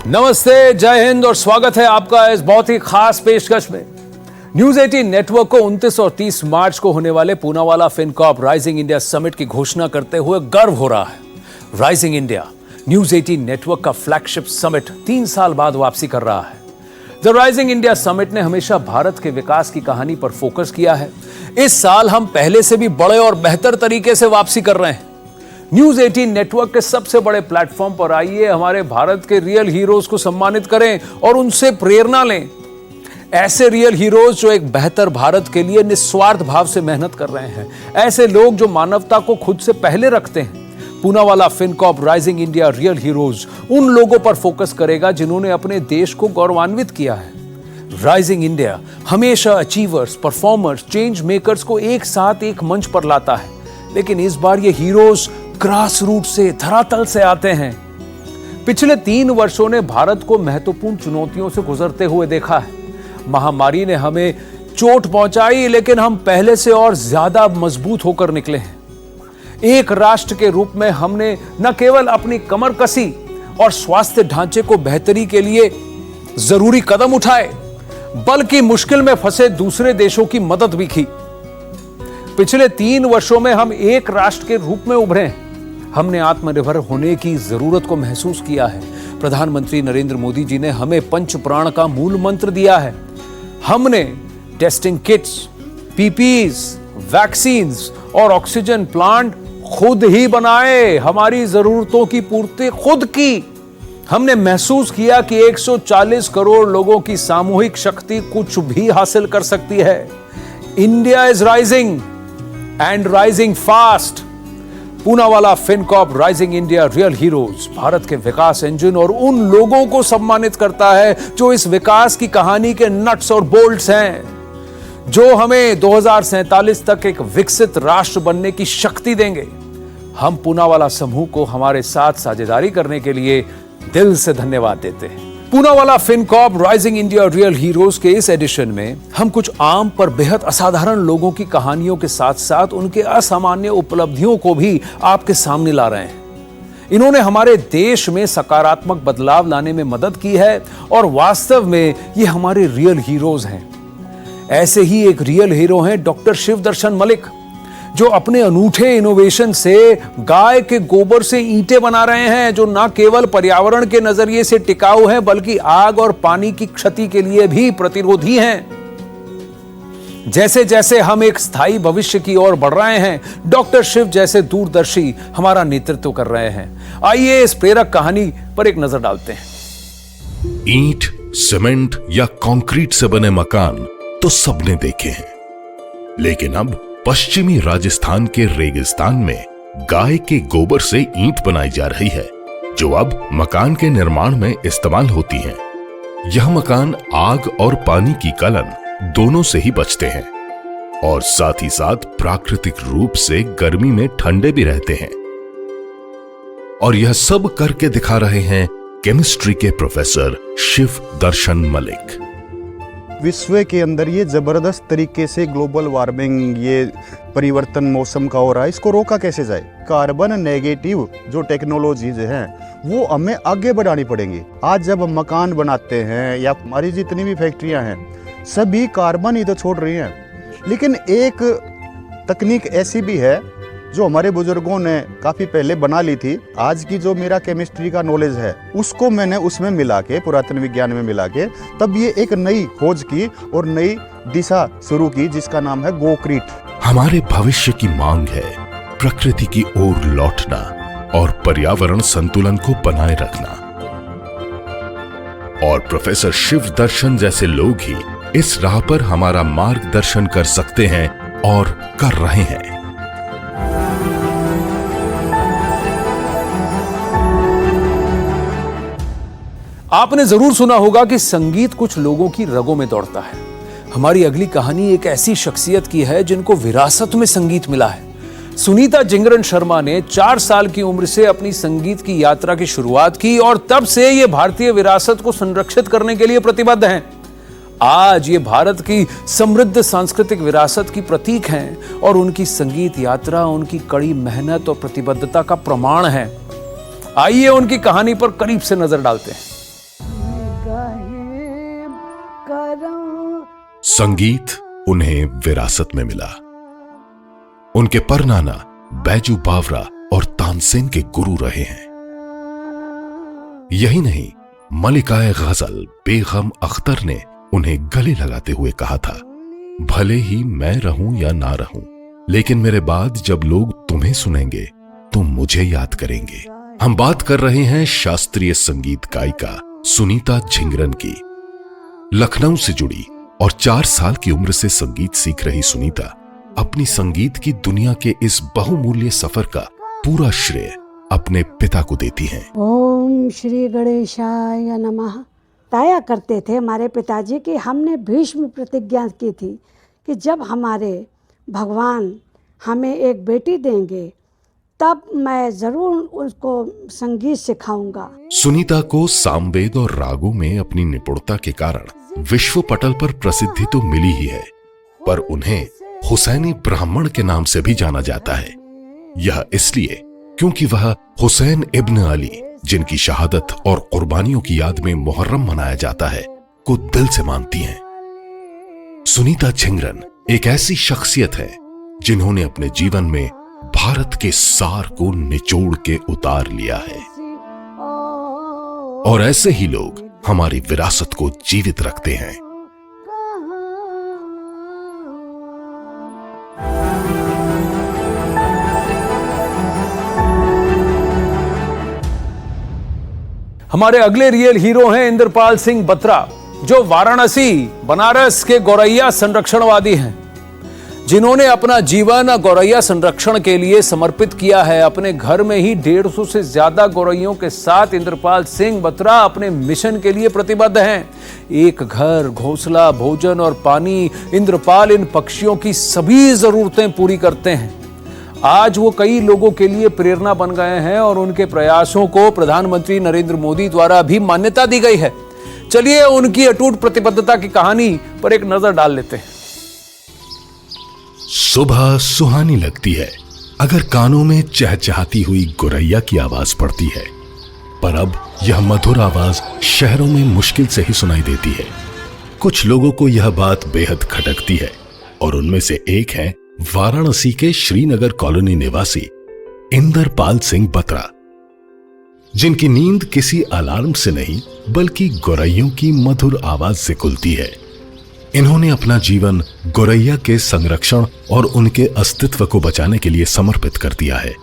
नमस्ते, जय हिंद और स्वागत है आपका इस बहुत ही खास पेशकश में। न्यूज 18 नेटवर्क को 29 और 30 मार्च को होने वाले Poonawalla Fincorp rising India summit की घोषणा करते हुए गर्व हो रहा है। राइजिंग इंडिया न्यूज 18 नेटवर्क का फ्लैगशिप समिट 3 साल बाद वापसी कर रहा है। द राइजिंग इंडिया समिट ने हमेशा भारत के विकास की कहानी पर फोकस किया है। इस साल हम पहले से भी बड़े और बेहतर तरीके से वापसी कर रहे हैं। न्यूज 18 नेटवर्क के सबसे बड़े प्लेटफॉर्म पर आइए, हमारे भारत के रियल हीरोज को सम्मानित करें और उनसे प्रेरणा लें। ऐसे रियल हीरोज जो एक बेहतर भारत के लिए निस्वार्थ भाव से मेहनत कर रहे हैं, ऐसे लोग जो मानवता को खुद से पहले रखते हैं। Poonawalla Fincorp rising India real heroes उन लोगों पर फोकस करेगा जिन्होंने अपने देश को गौरवान्वित किया है। राइजिंग इंडिया हमेशा अचीवर्स, परफॉर्मर्स, चेंज मेकर्स को एक साथ एक मंच पर लाता है, लेकिन इस बार ये हीरोज ग्रास रूट से, धरातल से आते हैं। पिछले 3 वर्षों ने भारत को महत्वपूर्ण चुनौतियों से गुजरते हुए देखा है। महामारी ने हमें चोट पहुंचाई, लेकिन हम पहले से और ज्यादा मजबूत होकर निकले हैं। एक राष्ट्र के रूप में हमने न केवल अपनी कमर कसी और स्वास्थ्य ढांचे को बेहतरी के लिए जरूरी कदम उठाए, बल्कि मुश्किल में फंसे दूसरे देशों की मदद भी की। पिछले 3 वर्षों में हम एक राष्ट्र के रूप में उभरे हैं। हमने आत्मनिर्भर होने की जरूरत को महसूस किया है। प्रधानमंत्री नरेंद्र मोदी जी ने हमें पंच प्राण का मूल मंत्र दिया है। हमने टेस्टिंग किट्स, पीपीईज, वैक्सीन्स और ऑक्सीजन प्लांट खुद ही बनाए, हमारी जरूरतों की पूर्ति खुद की। हमने महसूस किया कि 140 करोड़ लोगों की सामूहिक शक्ति कुछ भी हासिल कर सकती है। India is rising and rising fast. Poonawalla Fincorp rising India real heroes Bharat के विकास इंजन और उन लोगों को सम्मानित करता है जो इस विकास की कहानी के नट्स और बोल्ट्स हैं, जो हमें 2047 तक एक विकसित राष्ट्र बनने की शक्ति देंगे। हम पूनावाला समूह को हमारे साथ साझेदारी करने के लिए दिल से धन्यवाद देते हैं। Poonawalla Fincorp rising India real heroes के इस एडिशन में हम कुछ आम पर बेहद असाधारण लोगों की कहानियों के साथ साथ उनके असामान्य उपलब्धियों को भी आपके सामने ला रहे हैं। इन्होंने हमारे देश में सकारात्मक बदलाव लाने में मदद की है और वास्तव में ये हमारे रियल हीरोज हैं। ऐसे ही एक रियल हीरो हैं डॉक्टर शिवदर्शन मलिक, जो अपने अनूठे इनोवेशन से गाय के गोबर से ईंटें बना रहे हैं, जो न केवल पर्यावरण के नजरिए से टिकाऊ हैं बल्कि आग और पानी की क्षति के लिए भी प्रतिरोधी हैं। जैसे जैसे हम एक स्थायी भविष्य की ओर बढ़ रहे हैं, डॉक्टर शिव जैसे दूरदर्शी हमारा नेतृत्व कर रहे हैं। आइए इस प्रेरक कहानी पर एक नजर डालते हैं। ईंट, सीमेंट या कंक्रीट से बने मकान तो सबने देखे हैं, लेकिन अब पश्चिमी राजस्थान के रेगिस्तान में गाय के गोबर से ईंट बनाई जा रही है, जो अब मकान के निर्माण में इस्तेमाल होती हैं। यह मकान आग और पानी की कलन दोनों से ही बचते हैं और साथ ही साथ प्राकृतिक रूप से गर्मी में ठंडे भी रहते हैं। और यह सब करके दिखा रहे हैं केमिस्ट्री के प्रोफेसर शिवदर्शन मलिक। विश्व के अंदर ये जबरदस्त तरीके से ग्लोबल वार्मिंग, ये परिवर्तन मौसम का हो रहा है, इसको रोका कैसे जाए। कार्बन नेगेटिव जो टेक्नोलॉजीज हैं वो हमें आगे बढ़ानी पड़ेंगी। आज जब हम मकान बनाते हैं या हमारी जितनी भी फैक्ट्रियां हैं, सभी कार्बन ही तो छोड़ रही हैं। लेकिन एक तकनीक ऐसी भी है जो हमारे बुजुर्गों ने काफ़ी पहले बना ली थी। आज की जो मेरा केमिस्ट्री का नॉलेज है उसको मैंने उसमें मिला के, पुरातन विज्ञान में मिला के, तब ये एक नई खोज की और नई दिशा शुरू की जिसका नाम है गोक्रीट। हमारे भविष्य की मांग है प्रकृति की ओर लौटना और पर्यावरण संतुलन को बनाए रखना, और प्रोफेसर शिवदर्शन जैसे लोग ही इस राह पर हमारा मार्गदर्शन कर सकते हैं और कर रहे हैं। आपने जरूर सुना होगा कि संगीत कुछ लोगों की रगों में दौड़ता है। हमारी अगली कहानी एक ऐसी शख्सियत की है जिनको विरासत में संगीत मिला है। सुनीता जिंगरन शर्मा ने 4 साल की उम्र से अपनी संगीत की यात्रा की शुरुआत की और तब से ये भारतीय विरासत को संरक्षित करने के लिए प्रतिबद्ध हैं। आज ये भारत की समृद्ध सांस्कृतिक विरासत की प्रतीक हैं और उनकी संगीत यात्रा उनकी कड़ी मेहनत और प्रतिबद्धता का प्रमाण है। आइए उनकी कहानी पर करीब से नजर डालते हैं। संगीत उन्हें विरासत में मिला। उनके परनाना बैजू बावरा और तानसेन के गुरु रहे हैं। यही नहीं, मलिकाए गजल बेगम अख्तर ने उन्हें गले लगाते हुए कहा था, भले ही मैं रहूं या ना रहूं, लेकिन मेरे बाद जब लोग तुम्हें सुनेंगे तो मुझे याद करेंगे। हम बात कर रहे हैं शास्त्रीय संगीत गायिका सुनीता झिंगरन की। लखनऊ से जुड़ी और 4 साल की उम्र से संगीत सीख रही सुनीता अपनी संगीत की दुनिया के इस बहुमूल्य सफर का पूरा श्रेय अपने पिता को देती हैं। ओम श्री गणेशाय नमः। बताया करते थे हमारे पिताजी कि हमने भीष्म प्रतिज्ञा की थी कि जब हमारे भगवान हमें एक बेटी देंगे तब मैं जरूर उसको संगीत सिखाऊंगा। सुनीता को सामवेद और रागों में अपनी निपुणता के कारण विश्व पटल पर प्रसिद्धि तो मिली ही है, पर उन्हें हुसैनी ब्राह्मण के नाम से भी जाना जाता है। यह इसलिए क्योंकि वह हुसैन इब्न अली, जिनकी शहादत और कुर्बानियों की याद में मुहर्रम मनाया जाता है, को दिल से मानती हैं। सुनीता झिंगरन एक ऐसी शख्सियत है जिन्होंने अपने जीवन में भारत के सार को निचोड़ के उतार लिया है, और ऐसे ही लोग हमारी विरासत को जीवित रखते हैं। हमारे अगले रियल हीरो हैं इंद्रपाल सिंह बत्रा, जो वाराणसी बनारस के गौरैया संरक्षणवादी हैं, जिन्होंने अपना जीवन गौरैया संरक्षण के लिए समर्पित किया है। अपने घर में ही 150 से ज्यादा गौरैयों के साथ इंद्रपाल सिंह बत्रा अपने मिशन के लिए प्रतिबद्ध हैं। एक घर, घोंसला, भोजन और पानी, इंद्रपाल इन पक्षियों की सभी जरूरतें पूरी करते हैं। आज वो कई लोगों के लिए प्रेरणा बन गए हैं और उनके प्रयासों को प्रधानमंत्री नरेंद्र मोदी द्वारा भी मान्यता दी गई है। चलिए उनकी अटूट प्रतिबद्धता की कहानी पर एक नजर डाल लेते हैं। सुबह सुहानी लगती है अगर कानों में चहचहाती हुई गौरैया की आवाज पड़ती है, पर अब यह मधुर आवाज शहरों में मुश्किल से ही सुनाई देती है। कुछ लोगों को यह बात बेहद खटकती है और उनमें से एक है वाराणसी के श्रीनगर कॉलोनी निवासी इंद्रपाल सिंह बत्रा, जिनकी नींद किसी अलार्म से नहीं बल्कि गौरैयों की मधुर आवाज से खुलती है। इन्होंने अपना जीवन गौरैया के संरक्षण और उनके अस्तित्व को बचाने के लिए समर्पित कर दिया है।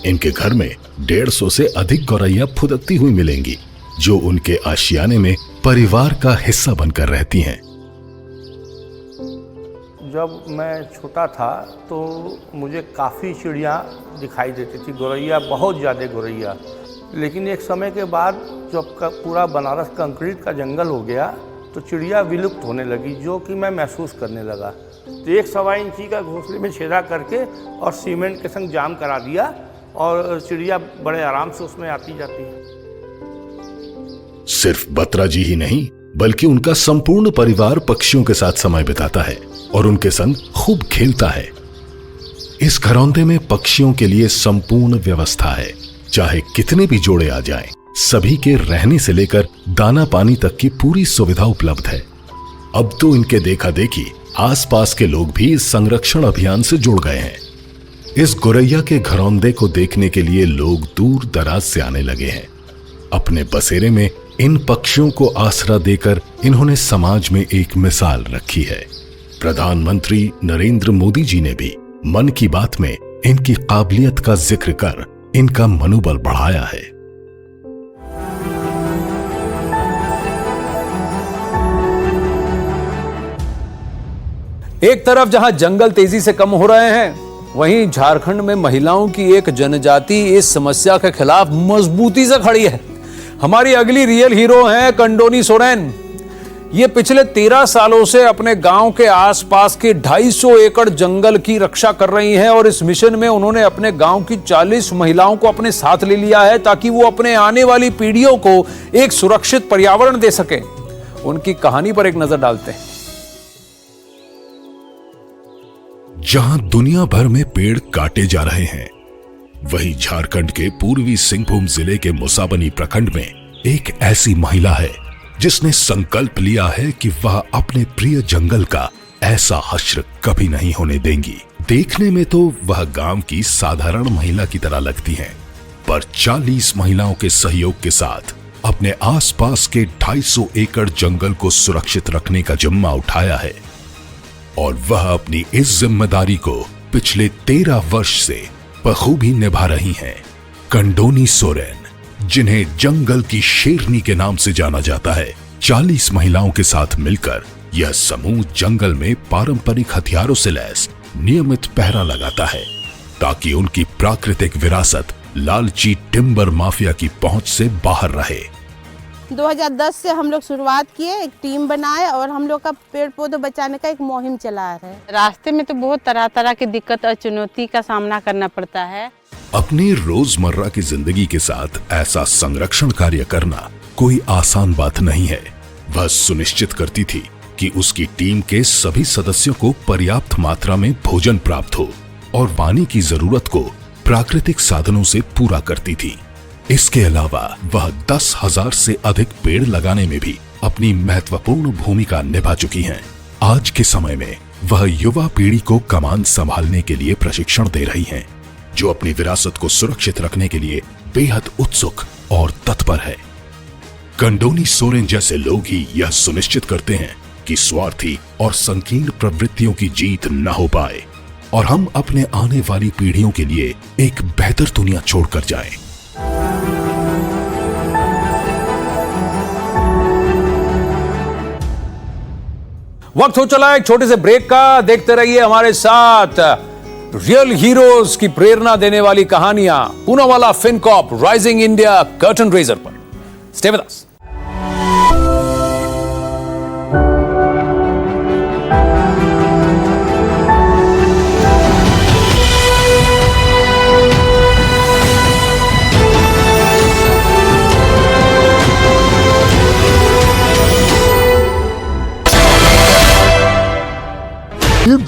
इनके घर में 150 से अधिक गौरैया फुदकती हुई मिलेंगी, जो उनके आशियाने में परिवार का हिस्सा बनकर रहती हैं। जब मैं छोटा था तो मुझे काफ़ी चिड़िया दिखाई देती थी, गौरैया, बहुत ज़्यादा गौरैया। लेकिन एक समय के बाद जब पूरा बनारस कंक्रीट का जंगल हो गया तो चिड़िया विलुप्त होने लगी, जो कि मैं महसूस करने लगा। तो 1 सवा इंची का घोंसले में छेदा करके और सीमेंट के संग जाम करा दिया और चिड़िया बड़े आराम से उसमें आती जाती है। सिर्फ बत्रा जी ही नहीं बल्कि उनका संपूर्ण परिवार पक्षियों के साथ समय बिताता है और उनके संग खूब खेलता है। इस घरौंदे में पक्षियों के लिए संपूर्ण व्यवस्था है। चाहे कितने भी जोड़े आ जाएं, सभी के रहने से लेकर दाना पानी तक की पूरी सुविधा उपलब्ध है। अब तो इनके देखा देखी आसपास के लोग भी इस संरक्षण अभियान से जुड़ गए हैं। इस गौरैया के घरौंदे को देखने के लिए लोग दूर दराज से आने लगे हैं। अपने बसेरे में इन पक्षियों को आसरा देकर इन्होंने समाज में एक मिसाल रखी है। प्रधानमंत्री नरेंद्र मोदी जी ने भी मन की बात में इनकी काबिलियत का जिक्र कर इनका मनोबल बढ़ाया है। एक तरफ जहां जंगल तेजी से कम हो रहे हैं, वहीं झारखंड में महिलाओं की एक जनजाति इस समस्या के खिलाफ मजबूती से खड़ी है। हमारी अगली रियल हीरो हैं कंडोनी सोरेन। ये पिछले 13 सालों से अपने गांव के आसपास के 250 एकड़ जंगल की रक्षा कर रही हैं और इस मिशन में उन्होंने अपने गांव की 40 महिलाओं को अपने साथ ले लिया है ताकि वो अपने आने वाली पीढ़ियों को एक सुरक्षित पर्यावरण दे सकें। उनकी कहानी पर एक नजर डालते हैं। जहां दुनिया भर में पेड़ काटे जा रहे हैं, वहीं झारखंड के पूर्वी सिंहभूम जिले के मुसाबनी प्रखंड में एक ऐसी महिला है जिसने संकल्प लिया है कि वह अपने प्रिय जंगल का ऐसा हश्र कभी नहीं होने देंगी। देखने में तो वह गांव की साधारण महिला की तरह लगती हैं, पर 40 महिलाओं के सहयोग के साथ अपने आसपास के 250 एकड़ जंगल को सुरक्षित रखने का जिम्मा उठाया है और वह अपनी इस जिम्मेदारी को पिछले 13 वर्ष से बखूबी निभा रही हैं। कंडोनी सोरेन, जिन्हें जंगल की शेरनी के नाम से जाना जाता है, 40 महिलाओं के साथ मिलकर यह समूह जंगल में पारंपरिक हथियारों से लैस नियमित पहरा लगाता है ताकि उनकी प्राकृतिक विरासत लालची टिम्बर माफिया की पहुंच से बाहर रहे। 2010 से हम लोग शुरुआत किए, एक टीम बनाए और हम लोग का पेड़ पौधे बचाने का एक मुहिम चला है। रास्ते में तो बहुत तरह तरह की दिक्कत और चुनौती का सामना करना पड़ता है। अपनी रोजमर्रा की जिंदगी के साथ ऐसा संरक्षण कार्य करना कोई आसान बात नहीं है। वह सुनिश्चित करती थी कि उसकी टीम के सभी सदस्यों को पर्याप्त मात्रा में भोजन प्राप्त हो और पानी की जरूरत को प्राकृतिक साधनों से पूरा करती थी। इसके अलावा वह 10,000 से अधिक पेड़ लगाने में भी अपनी महत्वपूर्ण भूमिका निभा चुकी हैं। आज के समय में वह युवा पीढ़ी को कमान संभालने के लिए प्रशिक्षण दे रही हैं, जो अपनी विरासत को सुरक्षित रखने के लिए बेहद उत्सुक और तत्पर है। कंडोनी सोरेन जैसे लोग ही यह सुनिश्चित करते हैं कि स्वार्थी और संकीर्ण प्रवृत्तियों की जीत न हो पाए और हम अपने आने वाली पीढ़ियों के लिए एक बेहतर दुनिया छोड़कर जाएं। वक्त हो चला एक छोटे से ब्रेक का। देखते रहिए हमारे साथ रियल हीरोज की प्रेरणा देने वाली कहानियां Poonawalla Fincorp rising India curtain raiser पर। Stay with us.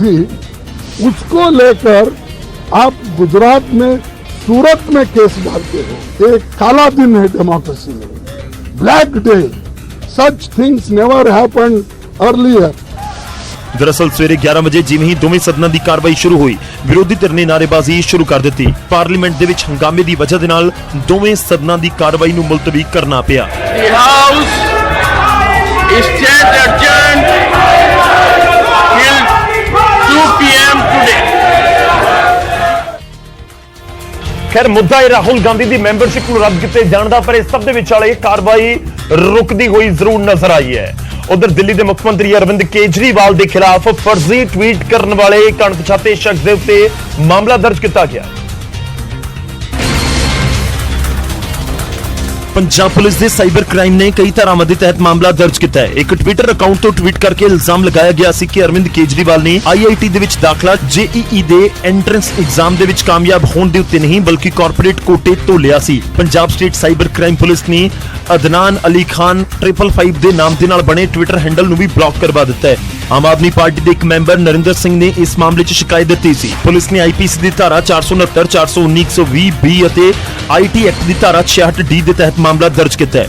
थी उसको लेकर आप गुजरात में सूरत में केस डालते हो। एक काला दिन है डेमोक्रेसी में, black day. Such things never happened earlier. दरअसल सवेरे 11 ਵਜੇ ਜਿਵੇਂ ਹੀ ਦੋਵੇਂ ਸਦਨਾਂ ਦੀ ਕਾਰਵਾਈ ਸ਼ੁਰੂ ਹੋਈ, ਵਿਰੋਧੀ ਧਿਰ ਨੇ ਨਾਅਰੇਬਾਜ਼ੀ ਸ਼ੁਰੂ ਕਰ ਦਿੱਤੀ। ਪਾਰਲੀਮੈਂਟ ਦੇ ਵਿੱਚ ਹੰਗਾਮੇ ਦੀ ਵਜ੍ਹਾ ਦੇ ਨਾਲ ਦੋਵੇਂ ਸਦਨਾਂ ਦੀ ਕਾਰਵਾਈ ਨੂੰ ਮੁਲਤਵੀ ਕਰਨਾ ਪਿਆ। खैर मुद्दा राहुल गांधी की मैंबरशिप को रद्द किए जाने का, पर इस सब विचाले कार्रवाई रुकती हुई जरूर नजर आई है। उधर दिल्ली के मुख्यमंत्री अरविंद केजरीवाल के खिलाफ फर्जी ट्वीट करने वाले एक अणपछाते शख्स के उत्ते मामला दर्ज किया गया। पंजाब पुलिस के साइबर क्राइम ने कई धारावां के तहत मामला दर्ज किया है। एक ट्विटर अकाउंट तो ट्वीट करके इल्जाम लगाया गया सी कि अरविंद केजरीवाल ने IIT दे विच दाखला JEE दे एंट्रेंस एग्जाम दे विच कामयाब होने दे उत्ते नहीं बल्कि कॉर्पोरेट कोटे तो लिया सी। Punjab state cyber crime police ने अदनान अली खान 555 दे नाम दे नाल बने ट्विटर हैंडल नूं भी ब्लॉक करवा दिता है। आम आदमी पार्टी के एक मैंबर नरिंदर सिंह ने इस मामले च शिकायत दी सी। पुलिस ने IPC की धारा 469, 419, 120B और IT एक्ट की धारा 66D के तहत मामला दर्ज किया है।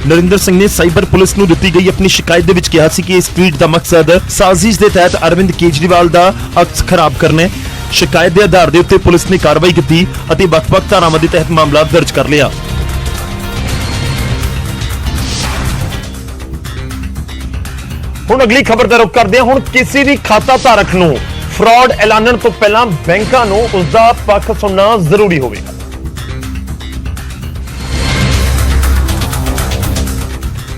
नरिंदर सिंह ने साइबर पुलिस को दी गई अपनी शिकायत विच कहा सी कि इस ट्वीट का मकसद साजिश के तहत अरविंद केजरीवाल का अक्स खराब करना। शिकायत के आधार के उत्ते पुलिस ने कार्रवाई की और वख-वख धारावां के तहत मामला दर्ज कर लिया। हुण अगली खबर दा रुख करदे हां। हुण किसी भी खाता धारक नूं फ्रॉड ऐलानण तो पहलां बैंकां नूं उसदा पक्ष सुनना जरूरी होवेगा।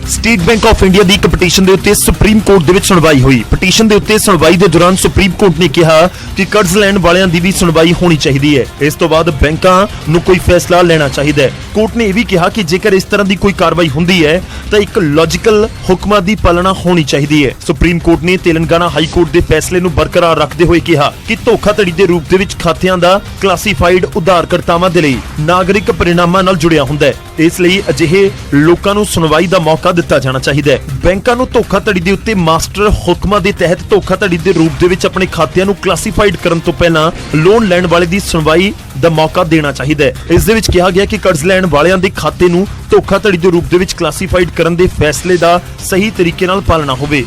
स्टेट बैंक ऑफ इंडिया की एक पटीशन के उत्ते सुप्रीम कोर्ट दे विच सुनवाई हुई। पटीशन के उत्ते सुनवाई के दौरान सुप्रीम कोर्ट ने कहा कि कर्ज लैण वालियां दी भी सुनवाई होनी चाहिए है। इस तो बाद बैंकां नूं कोई फैसला लेना चाहिए है। कोर्ट ने यह भी कहा कि जेकर इस तरह की कोई कार्रवाई हुंदी है तो एक लॉजिकल हुक्मां की पालना होनी चाहिए है। सुप्रीम कोर्ट ने तेलंगाना हाई कोर्ट के फैसले नूं बरकरार रखते हुए कहा कि धोखाधड़ी के रूप दे विच खातियां दा क्लासीफाइड उधारकर्तावां दे लई नागरिक परिणामां नाल जुड़िया हुंदा है। इसलिए अजिहे लोकां नूं सुनवाई का मौका ਦਿੱਤਾ ਜਾਣਾ ਚਾਹੀਦਾ ਹੈ। ਬੈਂਕਾਂ ਨੂੰ ਧੋਖਾਧੜੀ ਦੇ ਉੱਤੇ ਮਾਸਟਰ ਹੁਕਮਾਂ ਦੇ ਤਹਿਤ ਧੋਖਾਧੜੀ ਦੇ ਰੂਪ ਦੇ ਵਿੱਚ ਆਪਣੇ ਖਾਤਿਆਂ ਨੂੰ ਕਲਾਸੀਫਾਈਡ ਕਰਨ ਤੋਂ ਪਹਿਲਾਂ ਲੋਨ ਲੈਣ ਵਾਲੇ ਦੀ ਸੁਣਵਾਈ ਦਾ ਮੌਕਾ ਦੇਣਾ ਚਾਹੀਦਾ ਹੈ। ਇਸ ਦੇ ਵਿੱਚ ਕਿਹਾ ਗਿਆ ਕਿ ਕਰਜ਼ ਲੈਣ ਵਾਲਿਆਂ ਦੇ ਖਾਤੇ ਨੂੰ ਧੋਖਾਧੜੀ ਦੇ ਰੂਪ ਦੇ ਵਿੱਚ ਕਲਾਸੀਫਾਈਡ ਕਰਨ ਦੇ ਫੈਸਲੇ ਦਾ ਸਹੀ ਤਰੀਕੇ ਨਾਲ ਪਾਲਣਾ ਹੋਵੇ।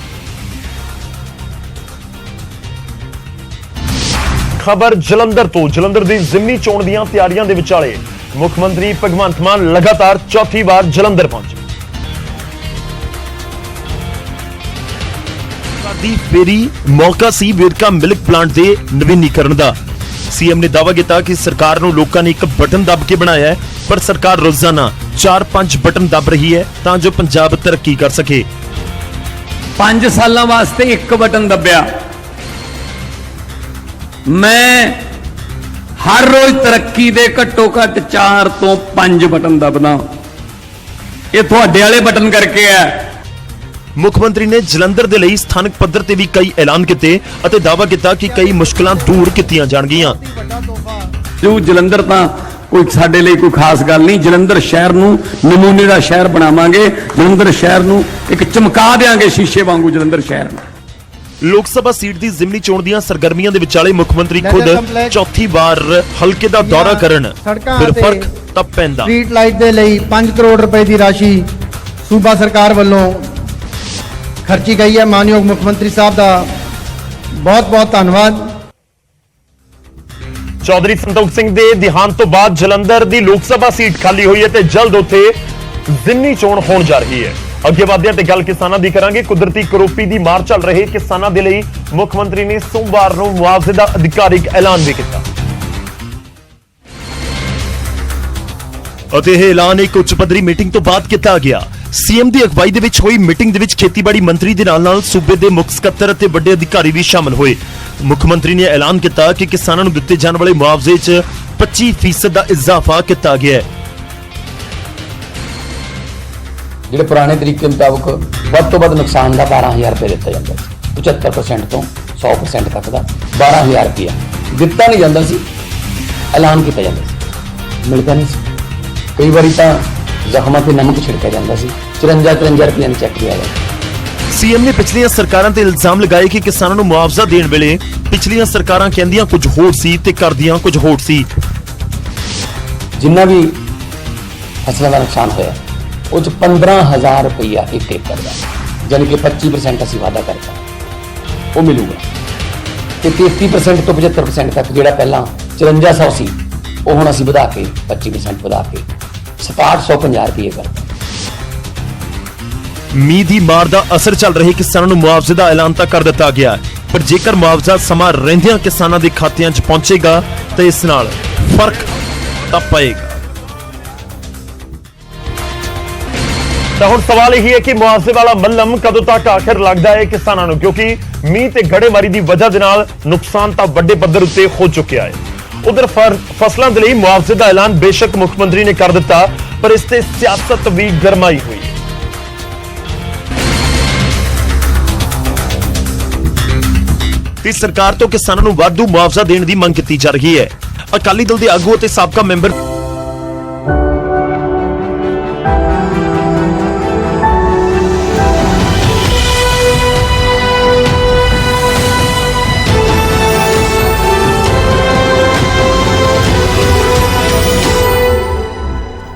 ਖਬਰ ਜਲੰਧਰ ਤੋਂ। ਜਲੰਧਰ ਦੀ ਜ਼ਿਮਨੀ ਚੋਣ ਦੀਆਂ ਤਿਆਰੀਆਂ ਦੇ ਵਿਚਾਲੇ ਮੁੱਖ ਮੰਤਰੀ ਭਗਵੰਤ ਮਾਨ ਲਗਾਤਾਰ ਚੌਥੀ ਵਾਰ ਜਲੰਧਰ ਪਹੁੰਚੇ। ਦੀ ਫੇਰੀ ਮੌਕਾ ਸੀ ਵੇਰਕਾ ਮਿਲਕ ਪਲਾਂਟ ਦੇ ਨਵੀਨੀਕਰਨ ਦਾ। ਸੀਐਮ ਨੇ ਦਾਅਵਾ ਕੀਤਾ ਕਿ ਸਰਕਾਰ ਨੂੰ ਲੋਕਾਂ ਨੇ ਇੱਕ ਬਟਨ ਦੱਬ ਕੇ ਬਣਾਇਆ ਹੈ, ਪਰ ਸਰਕਾਰ ਰੋਜ਼ਾਨਾ 4-5 ਬਟਨ ਦੱਬ ਰਹੀ ਹੈ ਤਾਂ ਜੋ ਪੰਜਾਬ ਤਰੱਕੀ ਕਰ ਸਕੇ। 5 ਸਾਲਾਂ ਵਾਸਤੇ ਇੱਕ ਬਟਨ ਦੱਬਿਆ। ਮੈਂ ਹਰ ਰੋਜ਼ ਤਰੱਕੀ ਦੇ ਘੱਟੋ ਘੱਟ 4 ਤੋਂ 5 ਬਟਨ ਦੱਬਦਾ। ਇਹ ਤੁਹਾਡੇ ਵਾਲੇ ਬਟਨ ਕਰਕੇ ਹੈ। ਮੁੱਖ ਮੰਤਰੀ ਨੇ ਜਲੰਧਰ ਦੇ ਲਈ ਸਥਾਨਕ ਪੱਧਰ ਤੇ ਵੀ ਕਈ ਐਲਾਨ ਕੀਤੇ ਅਤੇ ਦਾਅਵਾ ਕੀਤਾ ਕਿ ਕਈ ਮੁਸ਼ਕਲਾਂ ਦੂਰ ਕੀਤੀਆਂ ਜਾਣਗੀਆਂ। ਜੋ ਜਲੰਧਰ ਤਾਂ ਕੋਈ ਸਾਡੇ ਲਈ ਕੋਈ ਖਾਸ ਗੱਲ ਨਹੀਂ। ਜਲੰਧਰ ਸ਼ਹਿਰ ਨੂੰ ਨਮੂਨੇ ਦਾ ਸ਼ਹਿਰ ਬਣਾਵਾਂਗੇ। ਜਲੰਧਰ ਸ਼ਹਿਰ ਨੂੰ ਇੱਕ ਚਮਕਾ ਦੇਾਂਗੇ ਸ਼ੀਸ਼ੇ ਵਾਂਗੂ ਜਲੰਧਰ ਸ਼ਹਿਰ ਨੂੰ। ਲੋਕ ਸਭਾ ਸੀਟ ਦੀ ਜ਼ਿਮਨੀ ਚੋਣ ਦੀਆਂ ਸਰਗਰਮੀਆਂ ਦੇ ਵਿਚਾਲੇ ਮੁੱਖ ਮੰਤਰੀ ਖੁਦ ਚੌਥੀ ਵਾਰ ਹਲਕੇ ਦਾ ਦੌਰਾ ਕਰਨ, ਫਿਰ ਫਰਕ ਤਾਂ ਪੈਂਦਾ। ਸਟਰੀਟ ਲਾਈਟ ਦੇ ਲਈ 5 ਕਰੋੜ ਰੁਪਏ ਦੀ ਰਾਸ਼ੀ ਸੂਬਾ ਸਰਕਾਰ ਵੱਲੋਂ ਖਰਚੀ ਗਈ ਹੈ। ਮਾਨਯੋਗ ਮੁੱਖ ਮੰਤਰੀ ਸਾਹਿਬ ਦਾ ਬਹੁਤ-ਬਹੁਤ ਧੰਨਵਾਦ। ਚੌਧਰੀ ਸੰਤੋਖ ਸਿੰਘ ਦੇ ਦੇਹਾਂਤ ਤੋਂ ਬਾਅਦ ਜਲੰਧਰ ਦੀ ਲੋਕ ਸਭਾ ਸੀਟ ਖਾਲੀ ਹੋਈ ਹੈ ਤੇ ਜਲਦ ਉੱਥੇ ਜ਼ਿਮਨੀ ਚੋਣ ਹੋਣ ਜਾ ਰਹੀ ਹੈ। ਅੱਗੇ ਵਧਦੇ ਤੇ ਗੱਲ ਕਿਸਾਨਾਂ ਦੀ ਕਰਾਂਗੇ। ਕੁਦਰਤੀ ਕਰੋਪੀ ਦੀ ਮਾਰ ਚੱਲ ਰਹੇ ਕਿਸਾਨਾਂ ਦੇ ਲਈ ਮੁੱਖ ਮੰਤਰੀ ਨੇ ਸੋਮਵਾਰ ਨੂੰ ਮੁਆਵਜ਼ੇ ਦਾ ਅਧਿਕਾਰਿਕ ਐਲਾਨ ਵੀ ਕੀਤਾ ਅਤੇ ਇਹ ਐਲਾਨ ਇੱਕ ਉੱਚ ਪੱਧਰੀ ਮੀਟਿੰਗ ਤੋਂ ਬਾਅਦ ਕੀਤਾ ਗਿਆ। ਸੀਐਮ ਦੀ ਅਗਵਾਈ ਦੇ ਵਿੱਚ ਹੋਈ ਮੀਟਿੰਗ ਦੇ ਵਿੱਚ ਖੇਤੀਬਾੜੀ ਮੰਤਰੀ ਦੇ ਨਾਲ-ਨਾਲ ਸੂਬੇ ਦੇ ਮੁੱਖ ਸਕੱਤਰ ਅਤੇ ਵੱਡੇ ਅਧਿਕਾਰੀ ਵੀ ਸ਼ਾਮਲ ਹੋਏ। ਮੁੱਖ ਮੰਤਰੀ ਨੇ ਐਲਾਨ ਕੀਤਾ ਕਿ ਕਿਸਾਨਾਂ ਨੂੰ ਦਿੱਤੇ ਜਾਣ ਵਾਲੇ ਮੁਆਵਜ਼ੇ 'ਚ 25% ਦਾ ਇਜ਼ਾਫਾ ਕੀਤਾ ਗਿਆ ਹੈ। ਜਿਹੜੇ ਪੁਰਾਣੇ ਤਰੀਕੇ ਮੁਤਾਬਕ ਵੱਧ ਤੋਂ ਵੱਧ ਨੁਕਸਾਨ ਦਾ 12000 ਰੁਪਏ ਦਿੱਤਾ ਜਾਂਦਾ ਸੀ। 75% ਤੋਂ 100% ਤੱਕ ਦਾ 12000 ਰੁਪਇਆ ਦਿੱਤਾ ਨਹੀਂ ਜਾਂਦਾ ਸੀ, ਐਲਾਨ ਕੀਤਾ ਜਾਂਦਾ ਸੀ, ਮਿਲਦਾ ਨਹੀਂ ਸੀ। ਕਈ ਵਾਰੀ ਤਾਂ ਜ਼ਖਮਾਂ ਤੇ ਨਮਕ ਛਿੜਕਿਆ ਜਾਂਦਾ ਸੀ। 54 ਰੁਪਏ ਨੂੰ ਚੈੱਕ ਦਿਆ ਜਾਂਦਾ। ਸੀਐਮ ਨੇ ਪਿਛਲੀਆਂ ਸਰਕਾਰਾਂ ਤੇ ਇਲਜ਼ਾਮ ਲਗਾਏ ਕਿ ਕਿਸਾਨਾਂ ਨੂੰ ਮੁਆਵਜ਼ਾ ਦੇਣ ਵੇਲੇ ਪਿਛਲੀਆਂ ਸਰਕਾਰਾਂ ਕਹਿੰਦੀਆਂ ਕੁਝ ਹੋਰ ਸੀ ਤੇ ਕਰਦੀਆਂ ਕੁਝ ਹੋਰ ਸੀ। ਜਿੰਨਾ ਵੀ ਫਸਲਾਂ ਦਾ ਨੁਕਸਾਨ ਹੋਇਆ ਉਹ 'ਚ 15000 ਰੁਪਇਆ ਇੱਕ ਏਕੜ ਦਾ, ਯਾਨੀ ਕਿ 25% ਅਸੀਂ ਵਾਅਦਾ ਕਰਤਾ ਉਹ ਮਿਲੂਗਾ ਤੇ 33% ਤੋਂ 75% ਤੱਕ ਜਿਹੜਾ ਪਹਿਲਾਂ 5400 ਸੀ ਉਹ ਹੁਣ ਅਸੀਂ ਵਧਾ ਕੇ 25% ਵਧਾ ਕੇ 6750 ਰੁਪਏ ਕਰਤਾ। ਮੀਂਹ ਦੀ ਮਾਰ ਦਾ ਅਸਰ ਚੱਲ ਰਹੇ ਕਿਸਾਨਾਂ ਨੂੰ ਮੁਆਵਜ਼ੇ ਦਾ ਐਲਾਨ ਤਾਂ ਕਰ ਦਿੱਤਾ ਗਿਆ, ਪਰ ਜੇਕਰ ਮੁਆਵਜ਼ਾ ਸਮਾਂ ਰਹਿੰਦਿਆਂ ਕਿਸਾਨਾਂ ਦੇ ਖਾਤਿਆਂ 'ਚ ਪਹੁੰਚੇਗਾ ਤਾਂ ਇਸ ਨਾਲ ਫਰਕ ਤਾਂ ਪਏਗਾ। ਤਾਂ ਹੁਣ ਸਵਾਲ ਇਹ ਹੈ ਕਿ ਮੁਆਵਜ਼ੇ ਵਾਲਾ ਮੱਲਮ ਕਦੋਂ ਤੱਕ ਆਖਿਰ ਲੱਗਦਾ ਹੈ ਕਿਸਾਨਾਂ ਨੂੰ, ਕਿਉਂਕਿ ਮੀਂਹ ਤੇ ਗੜੇਮਾਰੀ ਦੀ ਵਜ੍ਹਾ ਦੇ ਨਾਲ ਨੁਕਸਾਨ ਤਾਂ ਵੱਡੇ ਪੱਧਰ ਉੱਤੇ ਹੋ ਚੁੱਕਿਆ ਹੈ। ਉਧਰ ਫਸਲਾਂ ਦੇ ਲਈ ਮੁਆਵਜ਼ੇ ਦਾ ਐਲਾਨ ਬੇਸ਼ੱਕ ਮੁੱਖ ਮੰਤਰੀ ਨੇ ਕਰ ਦਿੱਤਾ, ਪਰ ਇਸ ਤੇ ਸਿਆਸਤ ਵੀ ਗਰਮਾਈ ਹੋਈ ਹੈ। ਤੇ ਸਰਕਾਰ ਤੋਂ ਕਿਸਾਨਾਂ ਨੂੰ ਵਾਧੂ ਮੁਆਵਜ਼ਾ ਦੇਣ ਦੀ ਮੰਗ ਕੀਤੀ ਜਾ ਰਹੀ ਹੈ। ਅਕਾਲੀ ਦਲ ਦੇ ਆਗੂ ਅਤੇ ਸਾਬਕਾ member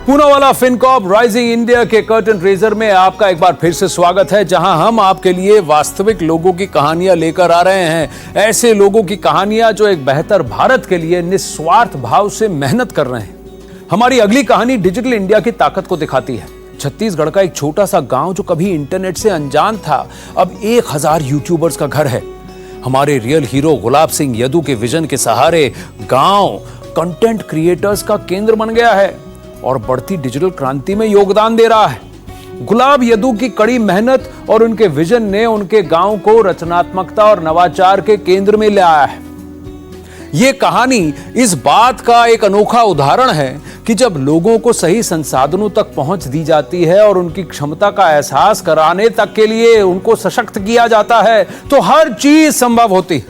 Poonawalla Fincorp rising India के कर्टन रेजर में आपका एक बार फिर से स्वागत है, जहां हम आपके लिए वास्तविक लोगों की कहानियां लेकर आ रहे हैं। ऐसे लोगों की कहानियां जो एक बेहतर भारत के लिए निस्वार्थ भाव से मेहनत कर रहे हैं। हमारी अगली कहानी डिजिटल इंडिया की ताकत को दिखाती है। छत्तीसगढ़ का एक छोटा सा गांव जो कभी इंटरनेट से अनजान था, अब 1000 यूट्यूबर्स का घर है। हमारे रियल हीरो गुलाब सिंह यदू के विजन के सहारे गांव कंटेंट क्रिएटर्स का केंद्र बन गया है और बढ़ती डिजिटल क्रांति में योगदान दे रहा है। गुलाब यदू की कड़ी मेहनत और उनके विजन ने उनके गांव को रचनात्मकता और नवाचार के केंद्र में ले आया है। यह कहानी इस बात का एक अनोखा उदाहरण है कि जब लोगों को सही संसाधनों तक पहुंच दी जाती है और उनकी क्षमता का एहसास कराने तक के लिए उनको सशक्त किया जाता है, तो हर चीज संभव होती है।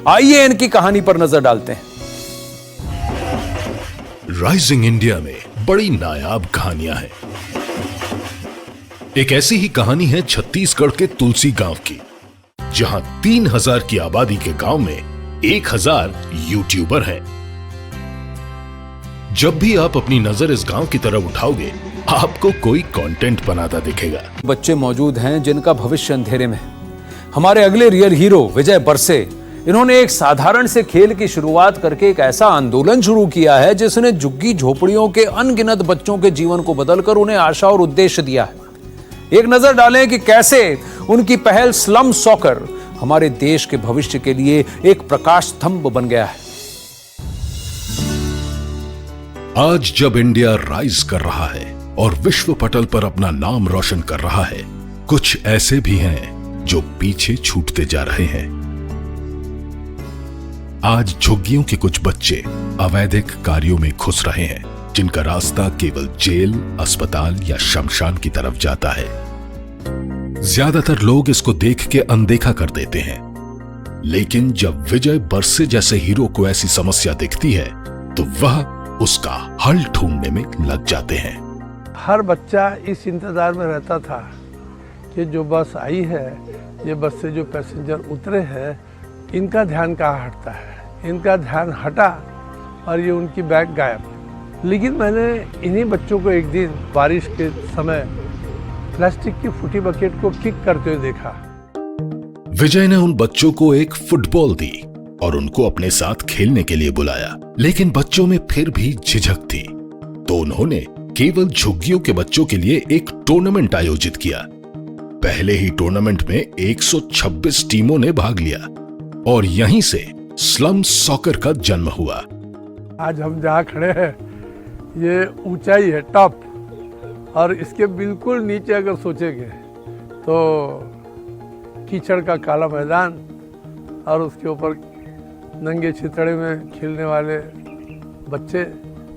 आइए इनकी कहानी पर नजर डालते हैं। राइजिंग इंडिया में बड़ी नायाब कहानियां हैं। एक ऐसी ही कहानी है छत्तीसगढ़ के तुलसी गांव की, जहां 3000 की आबादी के गांव में 1000 यूट्यूबर हैं। जब भी आप अपनी नजर इस गांव की तरफ उठाओगे, आपको कोई कंटेंट बनाता दिखेगा। बच्चे मौजूद हैं जिनका भविष्य अंधेरे में है। हमारे अगले रियल हीरो विजय बरसे, इन्होंने एक साधारण से खेल की शुरुआत करके एक ऐसा आंदोलन शुरू किया है जिसने झुग्गी झोपड़ियों के अनगिनत बच्चों के जीवन को बदलकर उन्हें आशा और उद्देश्य दिया है। एक नजर डालें कि कैसे उनकी पहल स्लम सॉकर हमारे देश के भविष्य के लिए एक प्रकाश स्तंभ बन गया है। आज जब इंडिया राइज कर रहा है और विश्व पटल पर अपना नाम रोशन कर रहा है, कुछ ऐसे भी हैं जो पीछे छूटते जा रहे हैं। आज झुग्गियों के कुछ बच्चे अवैधिक कार्यों में घुस रहे हैं, जिनका रास्ता केवल जेल, अस्पताल या शमशान की तरफ जाता है। ज्यादातर लोग इसको देख के अनदेखा कर देते हैं, लेकिन जब विजय बरसे जैसे हीरो को ऐसी समस्या दिखती है तो वह उसका हल ढूंढने में लग जाते हैं। हर बच्चा इस इंतजार में रहता था कि जो बस आई है, ये बस से जो पैसेंजर उतरे हैं, इनका ध्यान कहाँ हटता है। इनका ध्यान हटा और ये उनकी बैग गायब। लेकिन मैंने इन्हीं बच्चों को एक दिन बारिश के समय प्लास्टिक की फूटी बकेट को किक करते हुए देखा। विजय ने उन बच्चों को एक फुटबॉल दी और उनको अपने साथ खेलने के लिए बुलाया, लेकिन बच्चों में फिर भी झिझक थी। तो उन्होंने केवल झुग्गियों के बच्चों के लिए एक टूर्नामेंट आयोजित किया। पहले ही टूर्नामेंट में 126 टीमों ने भाग लिया और यहीं से स्लम सॉकर का जन्म हुआ। आज हम जहाँ खड़े हैं, ये ऊंचाई है, टॉप, और इसके बिल्कुल नीचे अगर सोचेंगे तो कीचड़ का काला मैदान और उसके ऊपर नंगे चितड़े में खेलने वाले बच्चे,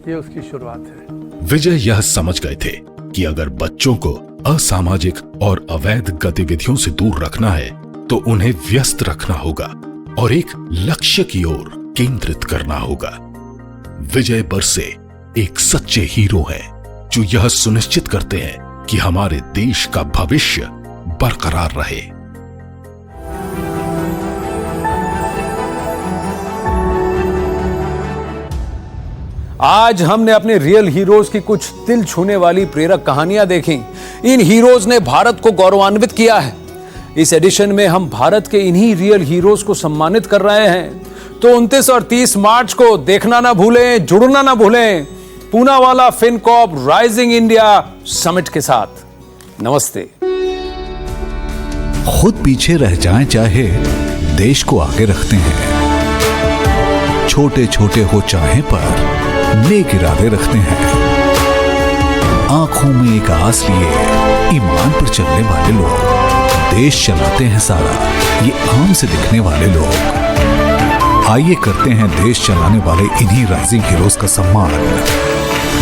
ये उसकी शुरुआत है। विजय यह समझ गए थे कि अगर बच्चों को असामाजिक और अवैध गतिविधियों से दूर रखना है तो उन्हें व्यस्त रखना होगा और एक लक्ष्य की ओर केंद्रित करना होगा। विजय बरसे एक सच्चे हीरो हैं जो यह सुनिश्चित करते हैं कि हमारे देश का भविष्य बरकरार रहे। आज हमने अपने रियल हीरोज की कुछ दिल छूने वाली प्रेरक कहानियां देखी। इन हीरोज ने भारत को गौरवान्वित किया है। इस एडिशन में हम भारत के इन्हीं रियल हीरोज को सम्मानित कर रहे हैं। तो 29 और 30 मार्च को देखना ना भूलें, जुड़ना ना भूलें Poonawalla Fincorp rising India summit के साथ। नमस्ते। खुद पीछे रह जाएं चाहे, देश को आगे रखते हैं। छोटे छोटे हो चाहे पर नेक इरादे रखते हैं। आंखों में एक आस लिए ईमान पर चलने वाले लोग, देश चलाते हैं सारा ये आम से दिखने वाले लोग। आइए करते हैं देश चलाने वाले इन्हीं राइजिंग हीरोज का सम्मान।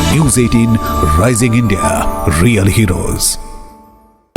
News 18 rising India, real heroes.